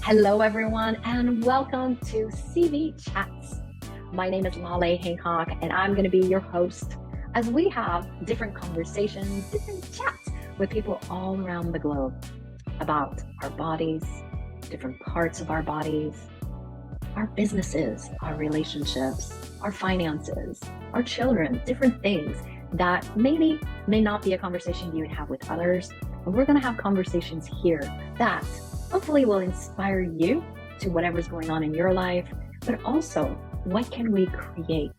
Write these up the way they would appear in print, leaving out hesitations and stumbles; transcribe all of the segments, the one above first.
Hello, everyone, and welcome to CV Chats. My name is Lale Hancock, and I'm going to be your host as we have different conversations, different chats with people all around the globe about our bodies, different parts of our bodies, our businesses, our relationships, our finances, our children, different things that maybe may not be a conversation you would have with others. But we're going to have conversations here that hopefully will inspire you to whatever's going on in your life, but also what can we create,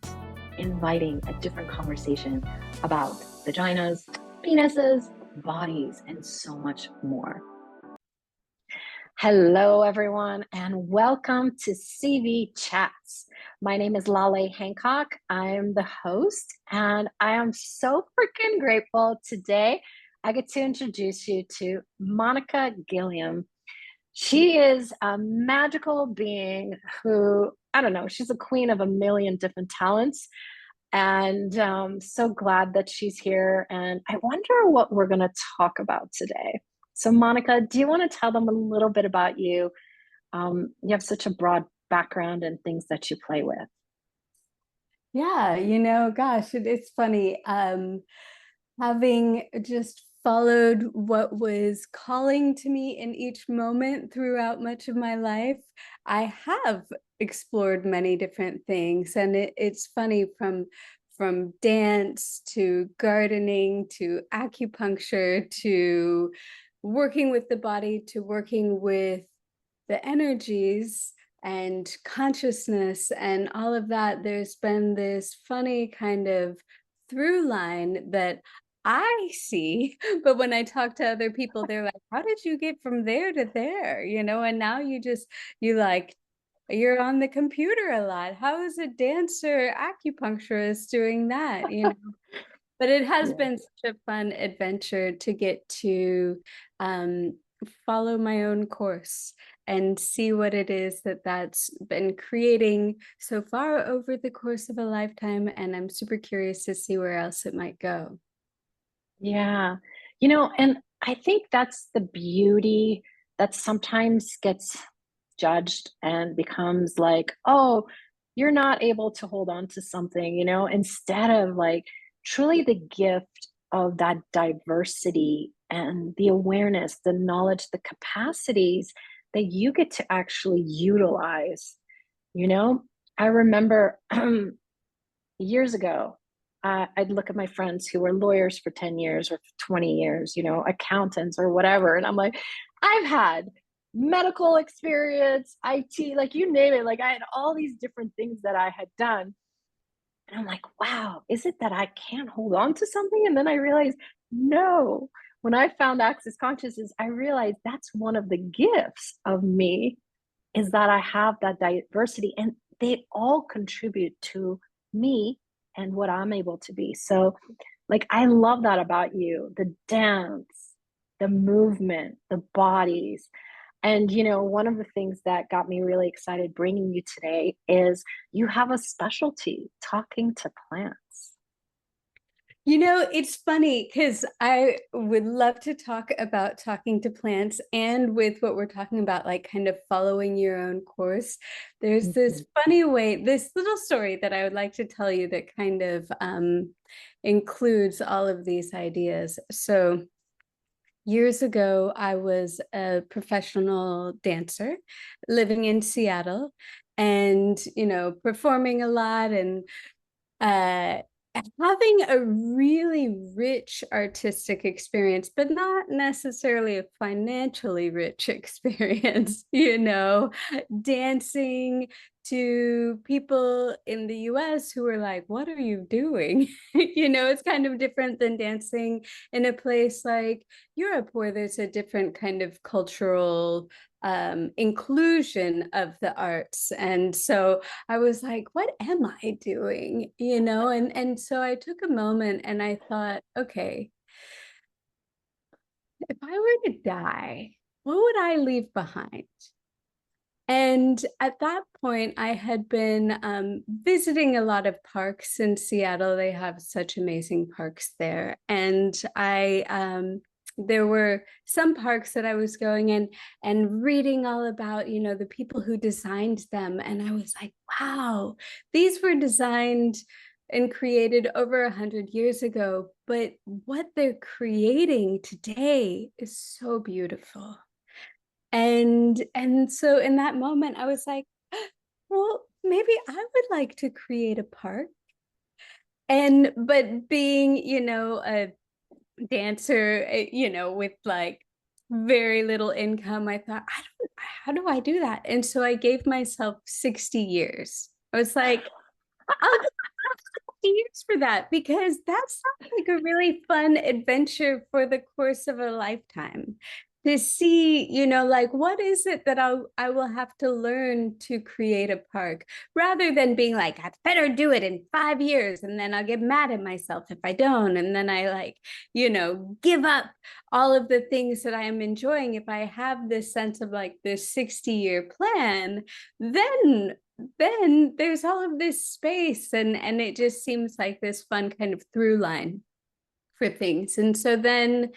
inviting a different conversation about vaginas, penises, bodies, and so much more. Hello, everyone, and welcome to CV Chats. My name is Lale Hancock. I'm the host, and I am so freaking grateful today. I get to introduce you to Monica Gilliam. She is a magical being who, I don't know, she's a queen of a million different talents. And so glad that she's here. And I wonder what we're going to talk about today. So, Monica, do you want to tell them a little bit about you? You have such a broad background and things that you play with. Yeah, gosh, it's funny. Having just followed what was calling to me in each moment throughout much of my life, I have explored many different things. And it's funny, from dance to gardening to acupuncture to working with the body to working with the energies and consciousness and all of that. There's been this funny kind of through line that I see, but when I talk to other people, they're like, how did you get from there to there? And now you're on the computer a lot. How is a dancer acupuncturist doing that? But it has Yeah. been such a fun adventure to get to follow my own course and see what it is that's been creating so far over the course of a lifetime. And I'm super curious to see where else it might go. Yeah. And I think that's the beauty that sometimes gets judged and becomes like, oh, you're not able to hold on to something, instead of like truly the gift of that diversity and the awareness, the knowledge, the capacities that you get to actually utilize. You know, I remember years ago, I'd look at my friends who were lawyers for 10 years or 20 years, accountants or whatever. And I'm like, I've had medical experience, IT, like you name it. Like I had all these different things that I had done. And I'm like, wow, is it that I can't hold on to something? And then I realized, no. When I found Access Consciousness, I realized that's one of the gifts of me is that I have that diversity and they all contribute to me and what I'm able to be. So, like, I love that about you, the dance, the movement, the bodies. And, one of the things that got me really excited bringing you today is you have a specialty talking to plants. It's funny because I would love to talk about talking to plants, and with what we're talking about, like kind of following your own course. There's this Mhm. funny way, this little story that I would like to tell you that kind of includes all of these ideas. So, years ago, I was a professional dancer living in Seattle and, performing a lot and uh, having a really rich artistic experience, but not necessarily a financially rich experience, dancing to people in the US who were like, what are you doing? It's kind of different than dancing in a place like Europe, where there's a different kind of cultural inclusion of the arts. And so I was like, what am I doing? And so I took a moment and I thought, okay, if I were to die, what would I leave behind? And at that point, I had been visiting a lot of parks in Seattle. They have such amazing parks there. And I there were some parks that I was going in and reading all about, the people who designed them. And I was like, wow, these were designed and created over 100 years ago. But what they're creating today is so beautiful. And so in that moment, I was like, well, maybe I would like to create a park. But being, a dancer, with like very little income, I thought, how do I do that? And so I gave myself 60 years. I was like, I'll give myself 60 years for that, because that sounds like a really fun adventure for the course of a lifetime. To see, like, what is it that I will have to learn to create a park, rather than being like, I better do it in 5 years, and then I'll get mad at myself if I don't. And then I like, give up all of the things that I am enjoying. If I have this sense of like this 60-year plan, then there's all of this space, and it just seems like this fun kind of through line for things. And so then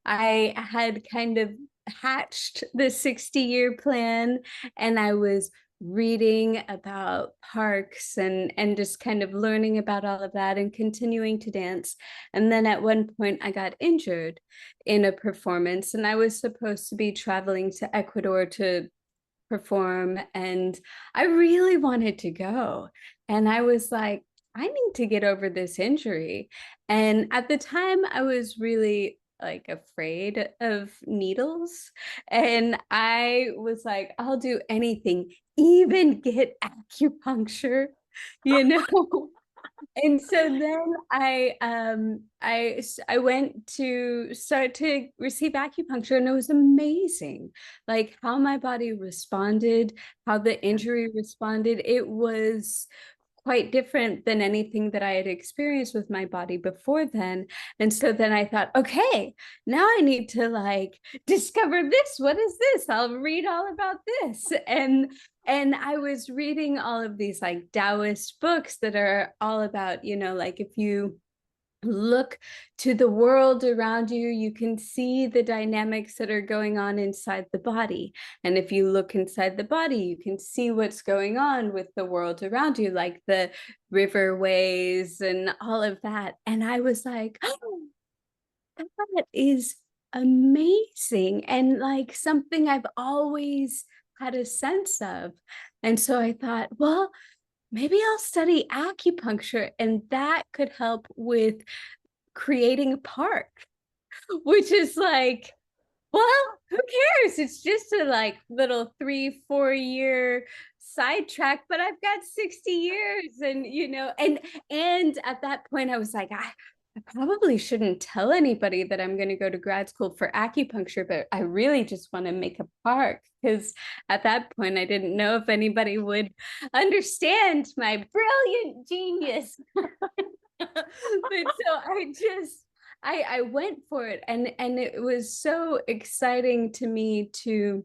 I had kind of hatched the 60-year plan, and I was reading about parks and just kind of learning about all of that and continuing to dance. And then at one point I got injured in a performance, and I was supposed to be traveling to Ecuador to perform, and I really wanted to go. And I was like, I need to get over this injury. And at the time I was really like afraid of needles, and I was like, I'll do anything, even get acupuncture, you know. And so then I went to start to receive acupuncture, and it was amazing, like how my body responded, how the injury responded. It was quite different than anything that I had experienced with my body before then. And so then I thought, okay, now I need to like discover this. What is this? I'll read all about this. And I was reading all of these like Taoist books that are all about, like if you look to the world around you, you can see the dynamics that are going on inside the body. And if you look inside the body, you can see what's going on with the world around you, like the riverways and all of that. And I was like, oh, that is amazing. And like something I've always had a sense of. And so I thought, well, maybe I'll study acupuncture, and that could help with creating a park, which is like, well, who cares? It's just a like little 3-4 year sidetrack, but I've got 60 years. And and at that point I was like, I probably shouldn't tell anybody that I'm going to go to grad school for acupuncture, but I really just want to make a park, because at that point I didn't know if anybody would understand my brilliant genius. But so I went for it, and it was so exciting to me to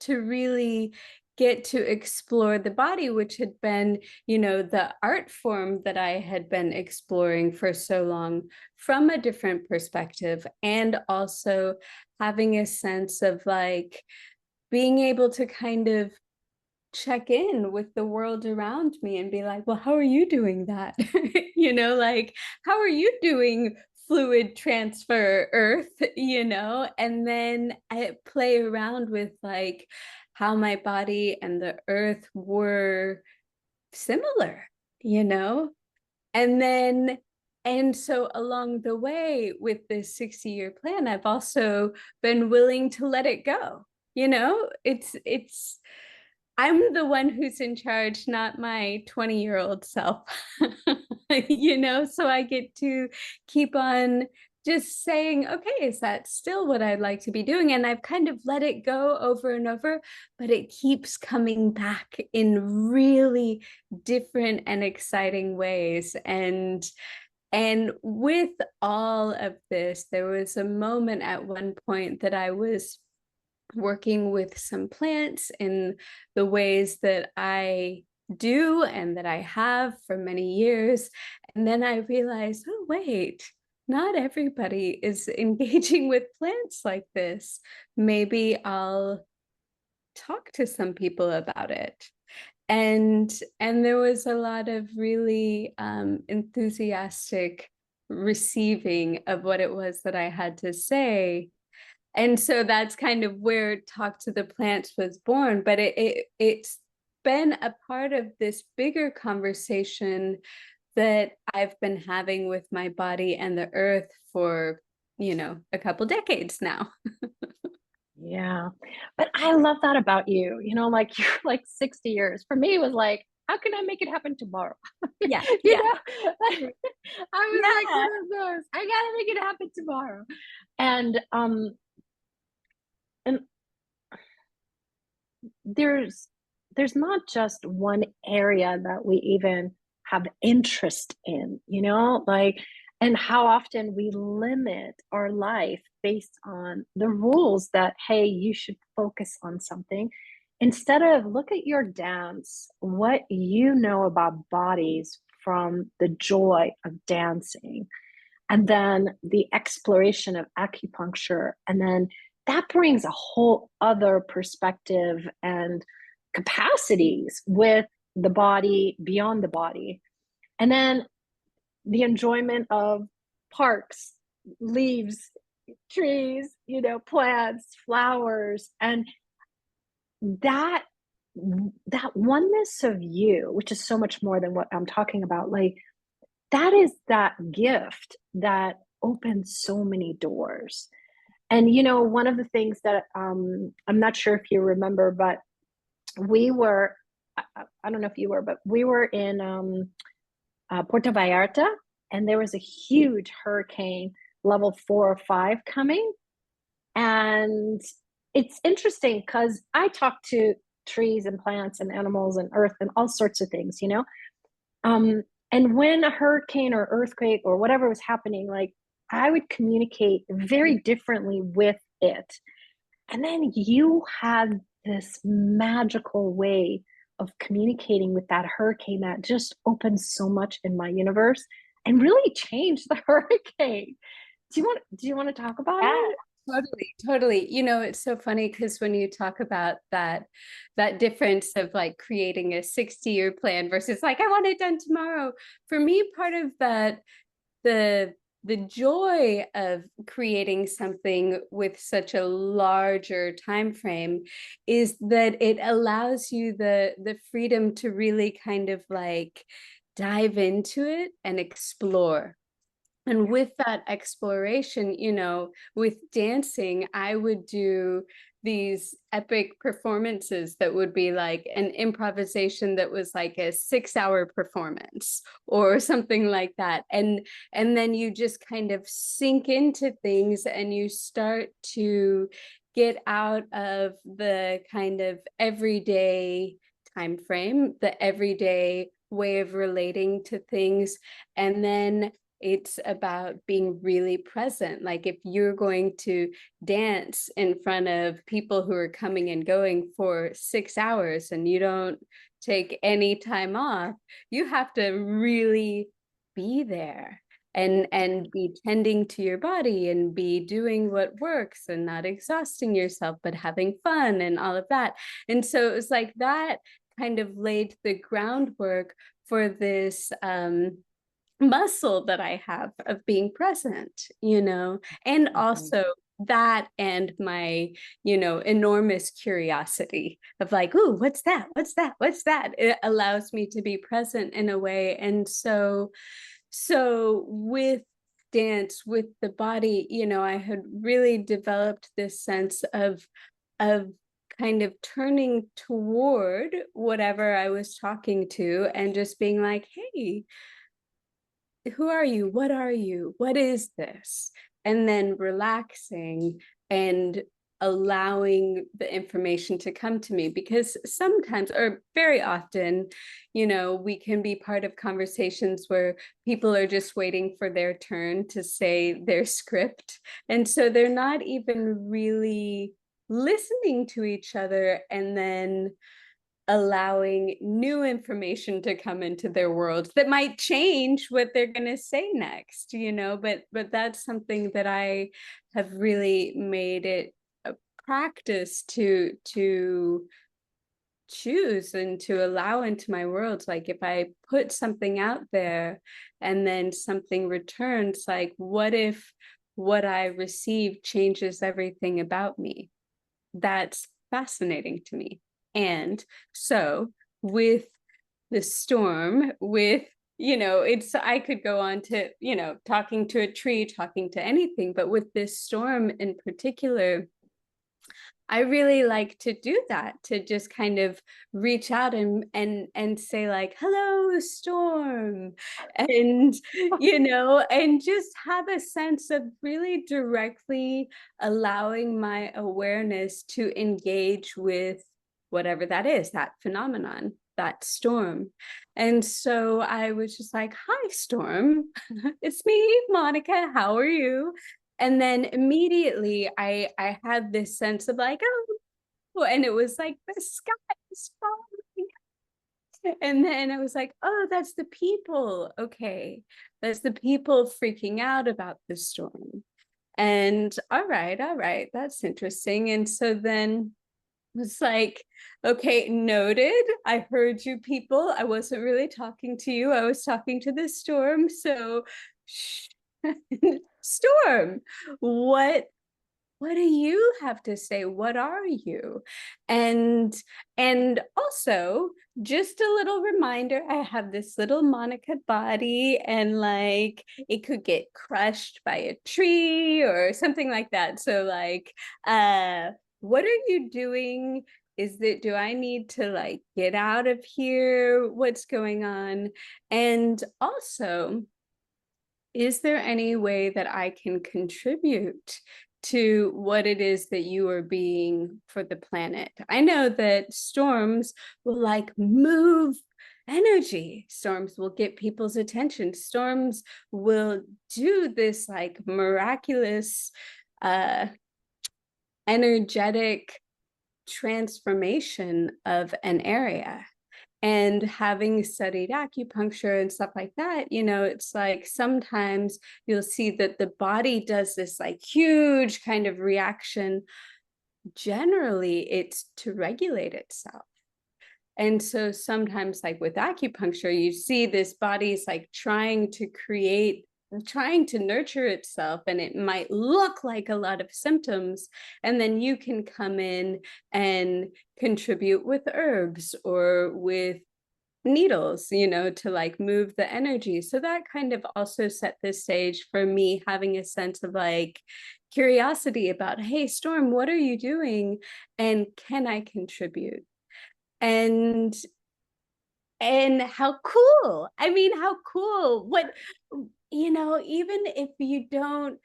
really get to explore the body, which had been, the art form that I had been exploring for so long from a different perspective, and also having a sense of like being able to kind of check in with the world around me and be like, well, how are you doing that? Like, how are you doing fluid transfer earth? And then I play around with like how my body and the earth were similar, you know? And then and so along the way with this 60-year plan, I've also been willing to let it go. It's I'm the one who's in charge, not my 20-year-old self. So I get to keep on just saying, okay, is that still what I'd like to be doing? And I've kind of let it go over and over, but it keeps coming back in really different and exciting ways. And with all of this, there was a moment at one point that I was working with some plants in the ways that I do and that I have for many years. And then I realized, oh, wait, not everybody is engaging with plants like this. Maybe I'll talk to some people about it. And there was a lot of really enthusiastic receiving of what it was that I had to say. And so that's kind of where Talk to the Plants was born. But it's been a part of this bigger conversation that I've been having with my body and the earth for, a couple decades now. Yeah. But I love that about you. Like you're like 60 years. For me, it was like, how can I make it happen tomorrow? Yeah, you yeah, know, I was like yeah. one of those. I gotta make it happen tomorrow. And there's there's not just one area that we even have interest in, like, and how often we limit our life based on the rules that, hey, you should focus on something instead of look at your dance, what you know about bodies from the joy of dancing, and then the exploration of acupuncture, and then that brings a whole other perspective and capacities with the body, beyond the body, and then the enjoyment of parks, leaves, trees, plants, flowers, and that that oneness of you, which is so much more than what I'm talking about, like that is that gift that opens so many doors. And one of the things that I'm not sure if you remember, but we were I don't know if you were, but we were in Puerto Vallarta, and there was a huge hurricane, level 4 or 5 coming. And it's interesting because I talk to trees and plants and animals and earth and all sorts of things, um, and when a hurricane or earthquake or whatever was happening, like I would communicate very differently with it. And then you had this magical way of communicating with that hurricane that just opened so much in my universe and really changed the hurricane. Do you want to talk about Yeah, it? totally, totally. It's so funny because when you talk about that difference of like creating a 60-year plan versus like I want it done tomorrow. For me, part of that, the the joy of creating something with such a larger time frame is that it allows you the freedom to really kind of like dive into it and explore. And with that exploration, with dancing, I would do these epic performances that would be like an improvisation that was like a 6-hour performance or something like that. And then you just kind of sink into things and you start to get out of the kind of everyday time frame, the everyday way of relating to things. And then it's about being really present. Like if you're going to dance in front of people who are coming and going for 6 hours and you don't take any time off, you have to really be there and be tending to your body and be doing what works and not exhausting yourself, but having fun and all of that. And so it was like that kind of laid the groundwork for this muscle that I have of being present, and Mhm. also that and my, enormous curiosity of like, ooh, what's that? What's that? What's that? It allows me to be present in a way. And so with dance, with the body, I had really developed this sense of kind of turning toward whatever I was talking to and just being like, hey, who are you? What are you? What is this? And then relaxing and allowing the information to come to me, because sometimes, or very often, we can be part of conversations where people are just waiting for their turn to say their script. And so they're not even really listening to each other. And then allowing new information to come into their world that might change what they're going to say next, but that's something that I have really made it a practice to choose and to allow into my world. Like if I put something out there and then something returns, like what if what I receive changes everything about me? That's fascinating to me. And so with the storm, it's, I could go on to, talking to a tree, talking to anything, but with this storm in particular, I really like to do that, to just kind of reach out and say like, hello, storm. And, and just have a sense of really directly allowing my awareness to engage with whatever that is, that phenomenon, that storm. And so I was just like, hi, storm. It's me, Monica. How are you? And then immediately I had this sense of like, oh, and it was like the sky is falling. And then I was like, oh, that's the people. Okay. That's the people freaking out about the storm. And all right, that's interesting. And so then was like, okay, noted. I heard you people. I wasn't really talking to you. I was talking to the storm. So shh. Storm, what do you have to say? What are you? And also just a little reminder, I have this little Monica body, and like it could get crushed by a tree or something like that. So like what are you doing? Do I need to like get out of here? What's going on? And also, is there any way that I can contribute to what it is that you are being for the planet? I know that storms will like move energy. Storms will get people's attention. Storms will do this like miraculous, energetic transformation of an area. And having studied acupuncture and stuff like that, it's like sometimes you'll see that the body does this like huge kind of reaction. Generally, it's to regulate itself. And so sometimes, like with acupuncture, you see this body's like trying to nurture itself, and it might look like a lot of symptoms. And then you can come in and contribute with herbs or with needles, to like move the energy. So that kind of also set the stage for me having a sense of like curiosity about, hey, storm, what are you doing? And can I contribute? And how cool. I mean, how cool. Even if you don't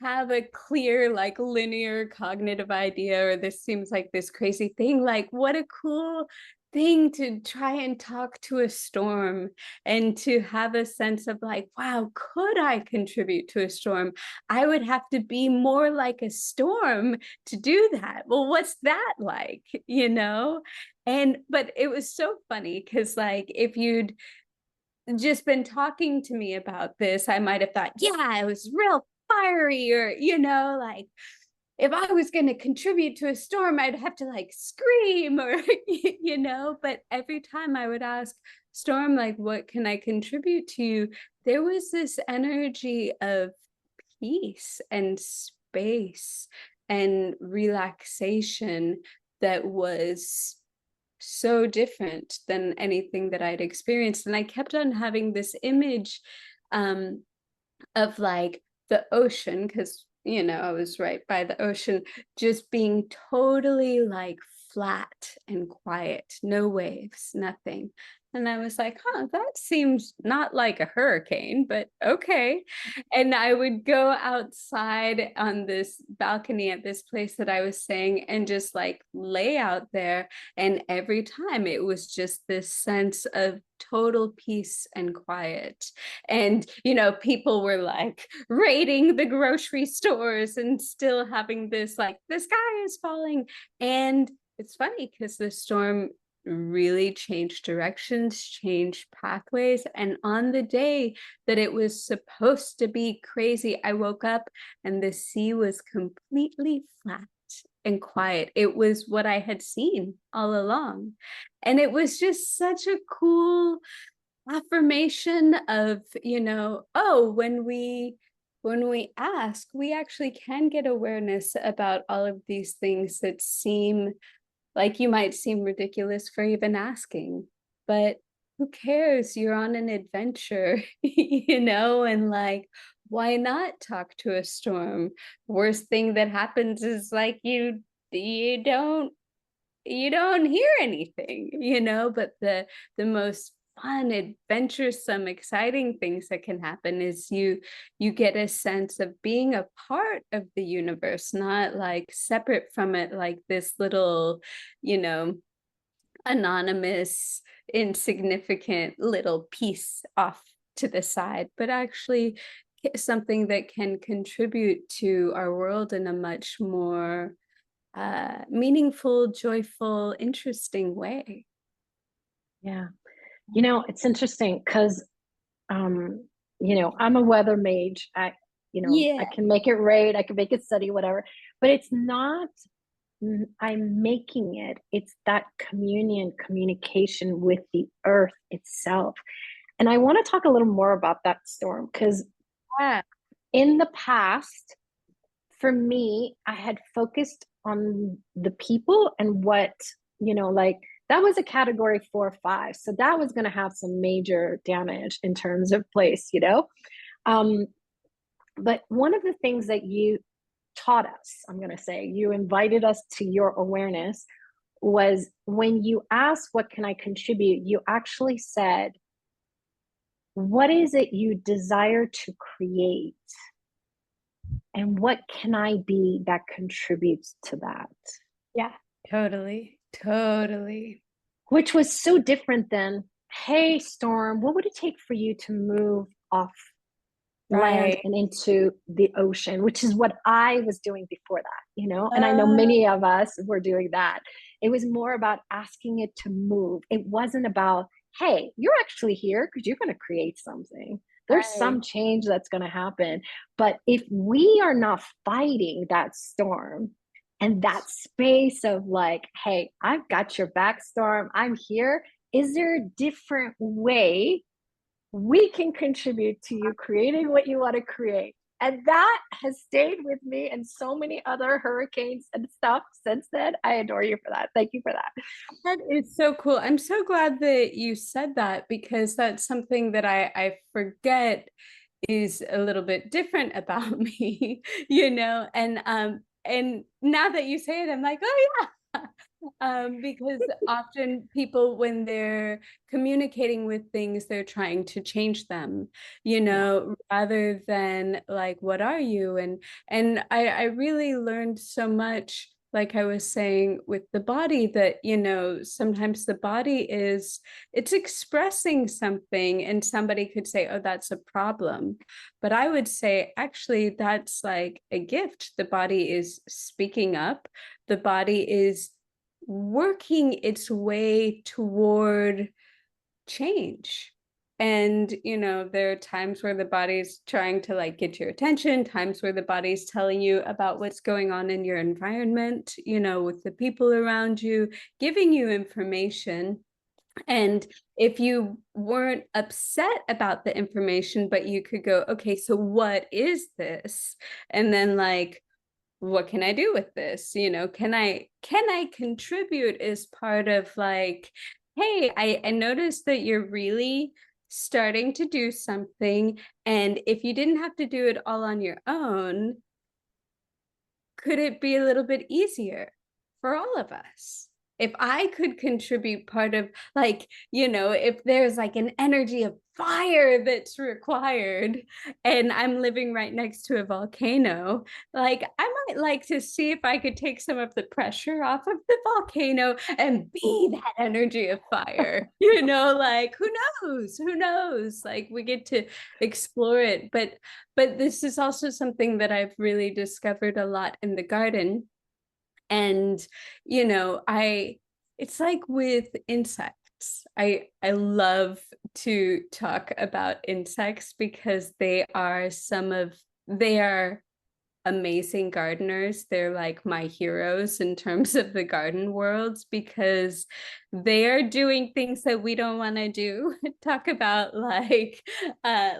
have a clear, like linear cognitive idea, or this seems like this crazy thing, like what a cool thing to try and talk to a storm and to have a sense of like, wow, could I contribute to a storm? I would have to be more like a storm to do that. Well, what's that like, but it was so funny because like if you'd just been talking to me about this, I might have thought, yeah, it was real fiery, or like if I was going to contribute to a storm, I'd have to like scream or but every time I would ask storm, like, what can I contribute to you, there was this energy of peace and space and relaxation that was so different than anything that I'd experienced. And I kept on having this image of like the ocean, because I was right by the ocean, just being totally like flat and quiet, no waves, nothing. And I was like, that seems not like a hurricane, but okay. And I would go outside on this balcony at this place that I was staying and just like lay out there. And every time it was just this sense of total peace and quiet. And, people were like raiding the grocery stores and still having this like, the sky is falling. And it's funny because the storm really change directions, change pathways. And on the day that it was supposed to be crazy, I woke up and the sea was completely flat and quiet. It was what I had seen all along. And it was just such a cool affirmation of, oh, when we ask, we actually can get awareness about all of these things that seem like you might seem ridiculous for even asking, but who cares? You're on an adventure, and like, why not talk to a storm? Worst thing that happens is like you don't you don't hear anything, but the most fun, adventuresome, exciting things that can happen is you get a sense of being a part of the universe, not like separate from it, like this little, you know, anonymous, insignificant little piece off to the side, but actually something that can contribute to our world in a much more meaningful, joyful, interesting way. Yeah. It's interesting because, um, I'm a weather mage. I Yeah. can make it rain, I can make it sunny, whatever, but it's not, I'm making it. It's that communication with the earth itself. And I want to talk a little more about that storm because Yeah. in the past, for me, I had focused on the people and what, like that was a category 4 or 5. So that was going to have some major damage in terms of place. Um, but one of the things that you taught us, I'm going to say, you invited us to your awareness was when you asked, what can I contribute? You actually said, what is it you desire to create? And what can I be that contributes to that? Yeah. Totally. Totally. Which was so different than, hey, Storm, what would it take for you to move off land Right. and into the ocean, which is what I was doing before that. And I know Uh, many of us were doing that. It was more about asking it to move. It wasn't about, hey, you're actually here because you're going to create something. There's right. some change that's going to happen. But if we are not fighting that storm and that space of like, hey, I've got your back, Storm, I'm here. Is there a different way we can contribute to you creating what you want to create? And that has stayed with me and so many other hurricanes and stuff since then. I adore you for that. Thank you for that. That is so cool. I'm so glad that you said that because that's something that I forget is a little bit different about me, and now that you say it, I'm like, oh yeah. Because often people, when they're communicating with things, they're trying to change them, Yeah. rather than like, what are you? And I really learned so much, like I was saying with the body, that, sometimes the body it's expressing something and somebody could say, oh, that's a problem. But I would say, actually, that's like a gift. The body is speaking up. The body is working its way toward change. And, there are times where the body's trying to like get your attention, times where the body's telling you about what's going on in your environment, with the people around you, giving you information. And if you weren't upset about the information, but you could go, okay, so what is this? And then like, what can I do with this? Can I contribute as part of like, hey, I noticed that you're really starting to do something. And if you didn't have to do it all on your own, could it be a little bit easier for all of us? If I could contribute part of, like, if there's like an energy of fire that's required and I'm living right next to a volcano, like I might like to see if I could take some of the pressure off of the volcano and be that energy of fire. Like who knows? Who knows? Like we get to explore it. But this is also something that I've really discovered a lot in the garden. And, I It's like with insects. I love to talk about insects because they are amazing gardeners. They're like my heroes in terms of the garden worlds because they are doing things that we don't want to do. Talk about like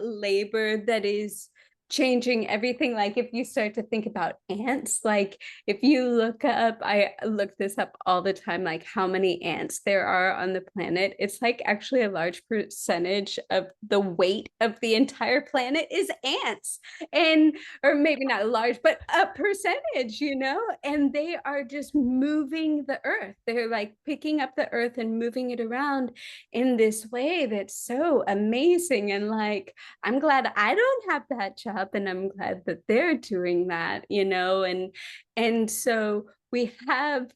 labor that is changing everything. Like if you start to think about ants, like if you look up, I look this up all the time, like how many ants there are on the planet. It's like actually a large percentage of the weight of the entire planet is ants. And or maybe not large, but a percentage, you know, and they are just moving the earth. They're like picking up the earth and moving it around in this way that's so amazing. And like, I'm glad I don't have that job, and I'm glad that they're doing that, you know, and so we have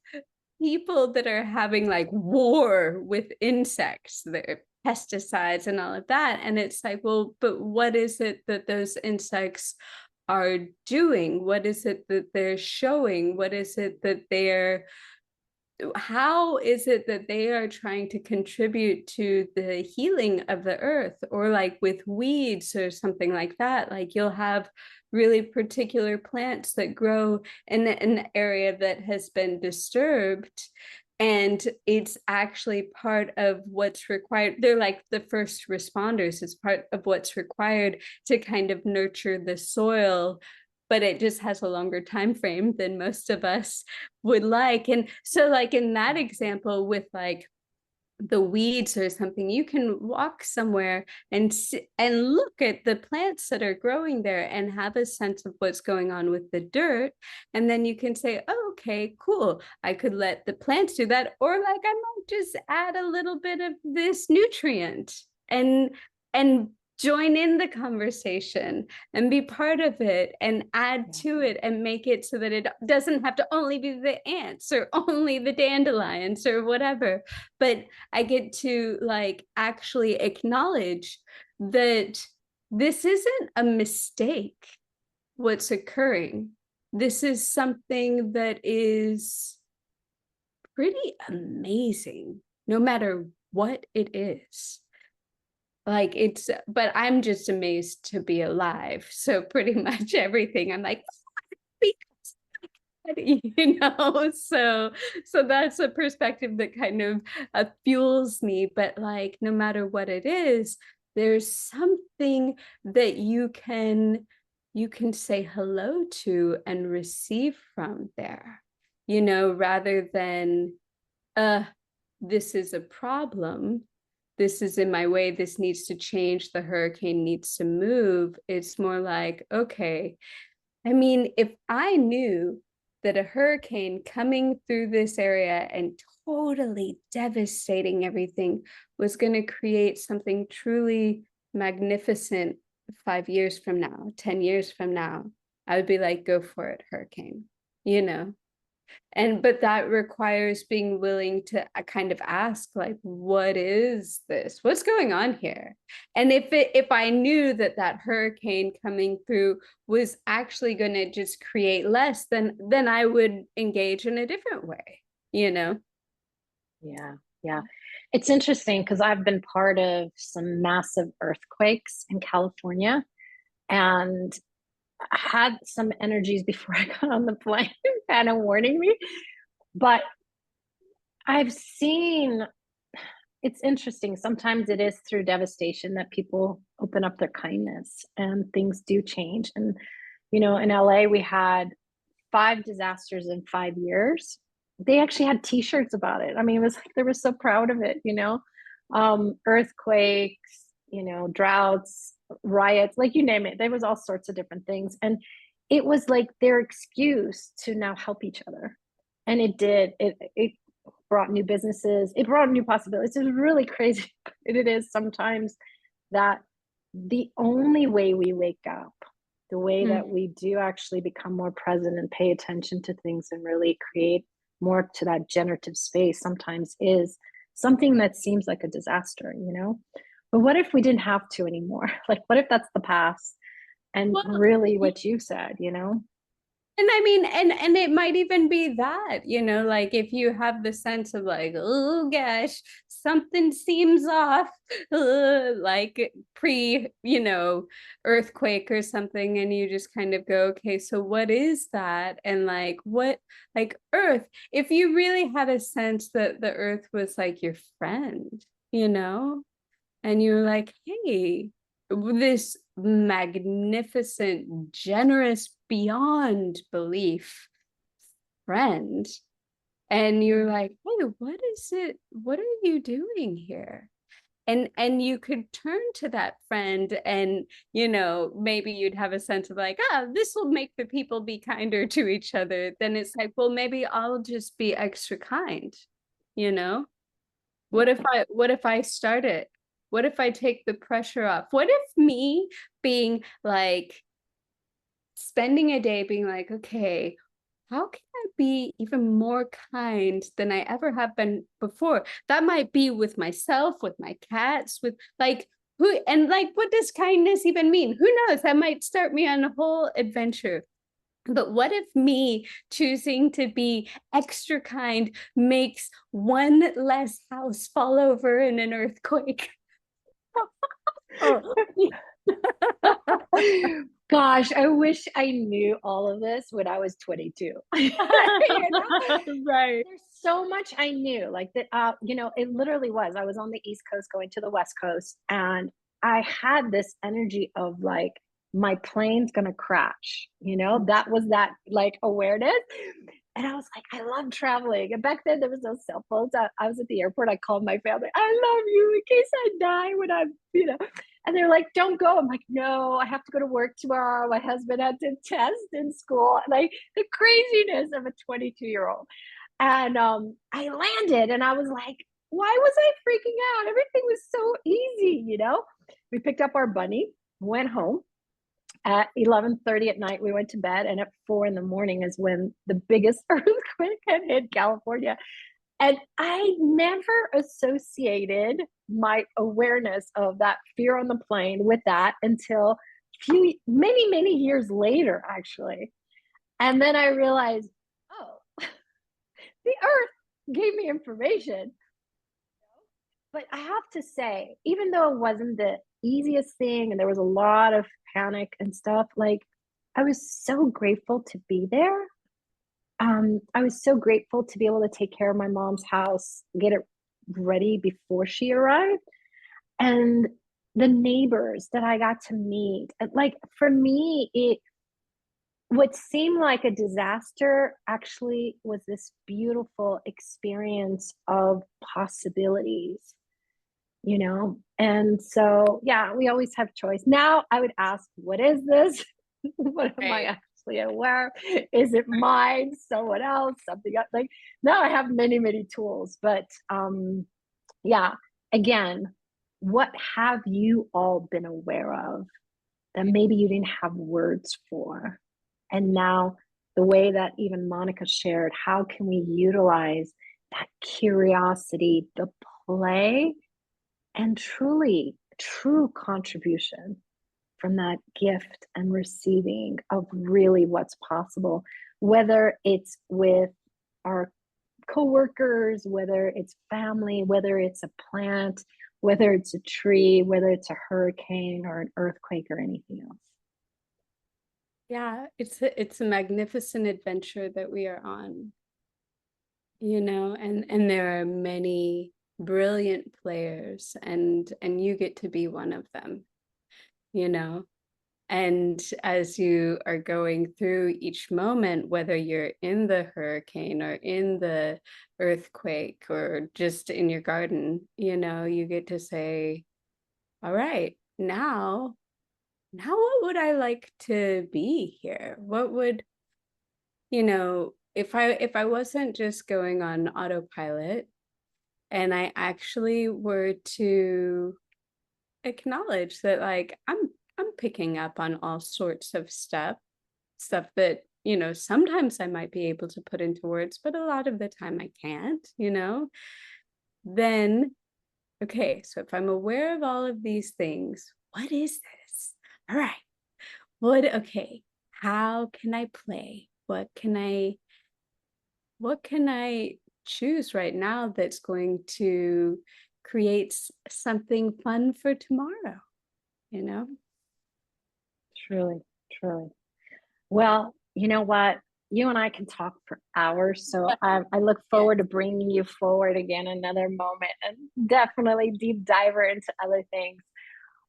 people that are having like war with insects, their pesticides and all of that. And it's like, well, but what is it that those insects are doing? What is it that they're showing? What is it that they're how is it that they are trying to contribute to the healing of the earth? Or like with weeds or something like that, like you'll have really particular plants that grow in an area that has been disturbed, and it's actually part of what's required. They're like the first responders. It's part of what's required to kind of nurture the soil, but it just has a longer time frame than most of us would like. And so like in that example with like the weeds or something, you can walk somewhere and look at the plants that are growing there and have a sense of what's going on with the dirt. And then you can say, oh, okay, cool, I could let the plants do that, or like I might just add a little bit of this nutrient and join in the conversation and be part of it and add to it and make it so that it doesn't have to only be the ants or only the dandelions or whatever, but I get to like actually acknowledge that this isn't a mistake, what's occurring. This is something that is pretty amazing, no matter what it is. Like it's, but I'm just amazed to be alive. So pretty much everything I'm like, you know, so that's a perspective that kind of fuels me. But like no matter what it is, there's something that you can say hello to and receive from there, you know, rather than this is a problem, this is in my way, this needs to change, the hurricane needs to move. It's more like, okay, I mean, if I knew that a hurricane coming through this area and totally devastating everything was going to create something truly magnificent 5 years from now, 10 years from now, I would be like, go for it, hurricane, you know? And but that requires being willing to kind of ask, like, what is this, what's going on here? And if I knew that that hurricane coming through was actually going to just create less, then I would engage in a different way, you know. Yeah, yeah. It's interesting because I've been part of some massive earthquakes in California and I had some energies before I got on the plane kind of warning me. But I've seen it's interesting. Sometimes it is through devastation that people open up their kindness and things do change. And, you know, in LA, we had 5 disasters in 5 years. They actually had t-shirts about it. I mean, it was like they were so proud of it, you know. Earthquakes, you know, droughts, riots, like you name it. There was all sorts of different things. And it was like their excuse to now help each other. And it did. It brought new businesses, it brought new possibilities. It was really crazy. It is sometimes that the only way we wake up, the way that we do actually become more present and pay attention to things and really create more to that generative space sometimes is something that seems like a disaster, you know? But what if we didn't have to anymore? Like, what if that's the past? And Well, really what you said, you know? And I mean, and it might even be that, like if you have the sense of like, oh gosh, something seems off, like pre, earthquake or something, and you just kind of go, okay, so what is that? And like what, like Earth, if you really had a sense that the Earth was like your friend, and you're like, hey, this magnificent, generous, beyond belief friend. And you're like, hey, what is it? What are you doing here? And you could turn to that friend and maybe you'd have a sense of like, this will make the people be kinder to each other. Then it's like, well, maybe I'll just be extra kind, you know what if I start it? What if I take the pressure off? What if me being like spending a day being like, okay, how can I be even more kind than I ever have been before? That might be with myself, with my cats, with like who, and like what does kindness even mean? Who knows? That might start me on a whole adventure. But what if me choosing to be extra kind makes one less house fall over in an earthquake? Oh, Gosh, I wish I knew all of this when I was 22. right. There's so much I knew, like that. It literally was. I was on the East Coast going to the West Coast, and I had this energy of like my plane's gonna crash. That was that like awareness, and I was like, I love traveling. And back then there was no cell phones. I was at the airport. I called my family. I love you in case I die when I'm. And they're like, don't go. I'm like, no, I have to go to work tomorrow. My husband had to test in school. Like the craziness of a 22-year-old. And I landed and I was like, why was I freaking out? Everything was so easy. We picked up our bunny, went home. At 11:30 at night, we went to bed, and at 4 in the morning is when the biggest earthquake had hit California. And I never associated my awareness of that fear on the plane with that until many, many years later, actually. And then I realized, oh, the earth gave me information. But I have to say, even though it wasn't the easiest thing and there was a lot of panic and stuff, like I was so grateful to be there. I was so grateful to be able to take care of my mom's house, get it ready before she arrived, and the neighbors that I got to meet. Like for me, it what seemed like a disaster actually was this beautiful experience of possibilities. And so, yeah, we always have choice. Now I would ask, what is this? What am I Right. actually aware? Is it mine? Someone else? Something else? Like now I have many, many tools. But yeah, again, what have you all been aware of that maybe you didn't have words for? And now the way that even Monica shared, how can we utilize that curiosity, the play, and truly true contribution from that gift and receiving of really what's possible, whether it's with our coworkers, whether it's family, whether it's a plant, whether it's a tree, whether it's a hurricane or an earthquake or anything else. Yeah, it's a magnificent adventure that we are on, and there are many brilliant players and you get to be one of them, you know. And as you are going through each moment, whether you're in the hurricane or in the earthquake or just in your garden, you get to say, all right, now what would I like to be here? What would, if I wasn't just going on autopilot and I actually were to acknowledge that like I'm picking up on all sorts of stuff that sometimes I might be able to put into words, but a lot of the time I can't, then okay, so if I'm aware of all of these things, what is this? All right, okay, how can I play? what can I choose right now that's going to create something fun for tomorrow, you know? Truly, truly. Well, you know what? You and I can talk for hours, so I look Yes. forward to bringing you forward again another moment and definitely deep diver into other things.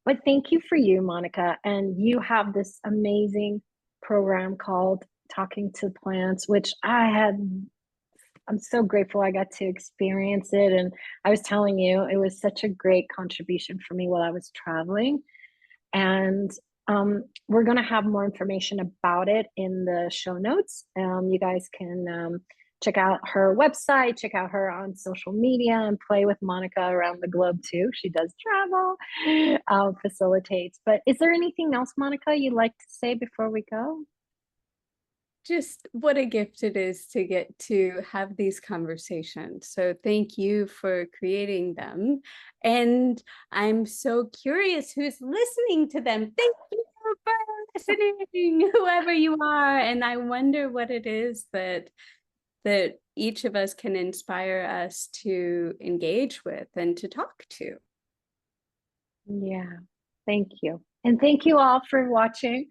But thank you for you, Monica. And you have this amazing program called Talking to Plants, which I'm so grateful I got to experience it. And I was telling you, it was such a great contribution for me while I was traveling. And we're going to have more information about it in the show notes. You guys can check out her website, check out her on social media, and play with Monica around the globe too. She does travel, facilitates. But is there anything else, Monica, you'd like to say before we go? Just what a gift it is to get to have these conversations. So thank you for creating them. And I'm so curious who's listening to them. Thank you for listening, whoever you are. And I wonder what it is that each of us can inspire us to engage with and to talk to. Yeah, thank you. And thank you all for watching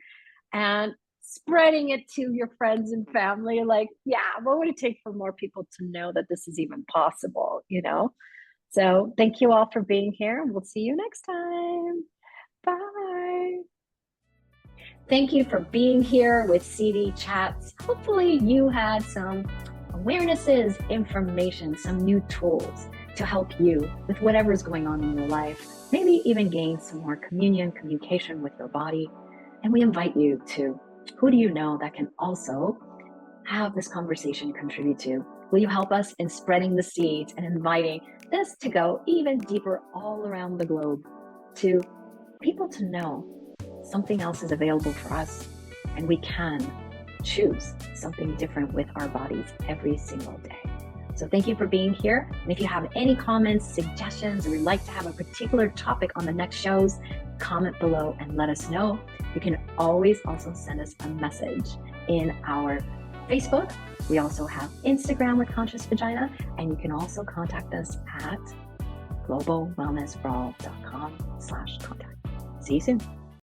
and spreading it to your friends and family. Like, yeah, what would it take for more people to know that this is even possible, you know? So thank you all for being here, and we'll see you next time. Bye. Thank you for being here with CD Chats. Hopefully you had some awarenesses, information, some new tools to help you with whatever's going on in your life. Maybe even gain some more communication with your body. And we invite you to, who do you know that can also have this conversation contribute to? Will you help us in spreading the seeds and inviting this to go even deeper all around the globe, to people to know something else is available for us, and we can choose something different with our bodies every single day. So thank you for being here. And if you have any comments, suggestions, or would like to have a particular topic on the next shows, comment below and let us know. You can always also send us a message in our Facebook. We also have Instagram with Conscious Vagina, and you can also contact us at globalwellnessforall.com/contact. See you soon.